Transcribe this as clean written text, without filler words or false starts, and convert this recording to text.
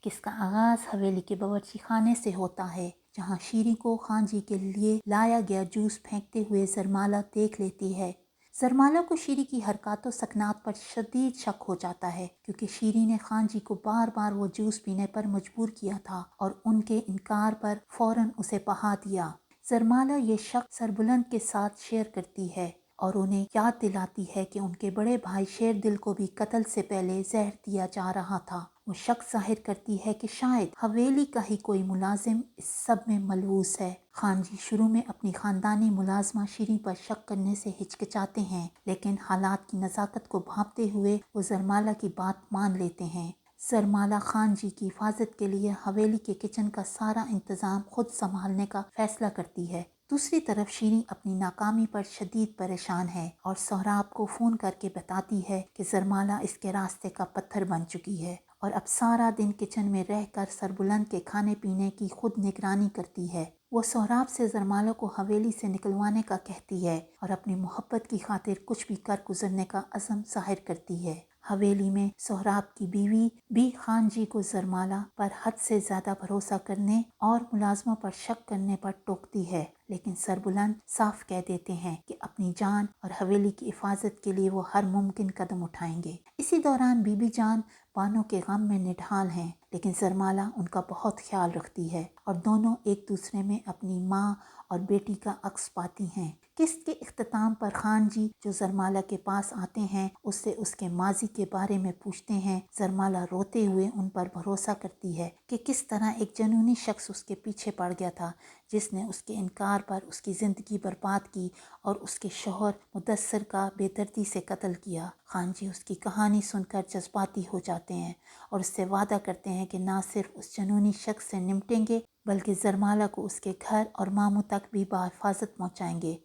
کہ اس کا آغاز حویلی کے باورچی خانے سے ہوتا ہے، جہاں شیریں کو خان جی کے لیے لایا گیا جوس پھینکتے ہوئے زرمالہ دیکھ لیتی ہے۔ زرمالہ کو شیریں کی حرکات و سکنات پر شدید شک ہو جاتا ہے، کیونکہ شیریں نے خان جی کو بار بار وہ جوس پینے پر مجبور کیا تھا اور ان کے انکار پر فوراً اسے بہا دیا۔ زرمالہ یہ شک سربلند کے ساتھ شیئر کرتی ہے اور انہیں یاد دلاتی ہے کہ ان کے بڑے بھائی شیر دل کو بھی قتل سے پہلے زہر دیا جا رہا تھا۔ وہ شک ظاہر کرتی ہے کہ شاید حویلی کا ہی کوئی ملازم اس سب میں ملوث ہے۔ خان جی شروع میں اپنی خاندانی ملازمہ شیریں پر شک کرنے سے ہچکچاتے ہیں، لیکن حالات کی نزاکت کو بھانپتے ہوئے وہ زرمالہ کی بات مان لیتے ہیں۔ زرمالہ خان جی کی حفاظت کے لیے حویلی کے کچن کا سارا انتظام خود سنبھالنے کا فیصلہ کرتی ہے۔ دوسری طرف شیریں اپنی ناکامی پر شدید پریشان ہے اور سہراب کو فون کر کے بتاتی ہے کہ زرمالہ اس کے راستے کا پتھر بن چکی ہے اور اب سارا دن کچن میں رہ کر سربلند کے کھانے پینے کی خود نگرانی کرتی ہے۔ وہ سہراب سے زرمالہ کو حویلی سے نکلوانے کا کہتی ہے اور اپنی محبت کی خاطر کچھ بھی کر گزرنے کا عزم ظاہر کرتی ہے۔ حویلی میں سہراب کی بیوی بھی خان جی کو زرمالہ پر حد سے زیادہ بھروسہ کرنے اور ملازموں پر شک کرنے پر ٹوکتی ہے، لیکن سربلند صاف کہہ دیتے ہیں کہ اپنی جان اور حویلی کی حفاظت کے لیے وہ ہر ممکن قدم اٹھائیں گے۔ اسی دوران بی بی جان بانو کے غم میں نڈھال ہیں، لیکن زرمالہ ان کا بہت خیال رکھتی ہے اور دونوں ایک دوسرے میں اپنی ماں اور بیٹی کا عکس پاتی ہیں۔ قسط کے اختتام پر خان جی جو زرمالہ کے پاس آتے ہیں اس سے اس کے ماضی کے بارے میں پوچھتے ہیں۔ زرمالہ روتے ہوئے ان پر بھروسہ کرتی ہے کہ کس طرح ایک جنونی شخص اس کے پیچھے پڑ گیا تھا، جس نے اس کے انکار پر اس کی زندگی برباد کی اور اس کے شوہر مدثر کا بے دردی سے قتل کیا۔ خان جی اس کی کہانی سن کر جذباتی ہو جاتے ہیں اور اس سے وعدہ کرتے ہیں کہ نہ صرف اس جنونی شخص سے نمٹیں گے بلکہ زرمالہ کو اس کے گھر اور ماموں تک بھی بحفاظت پہنچائیں گے۔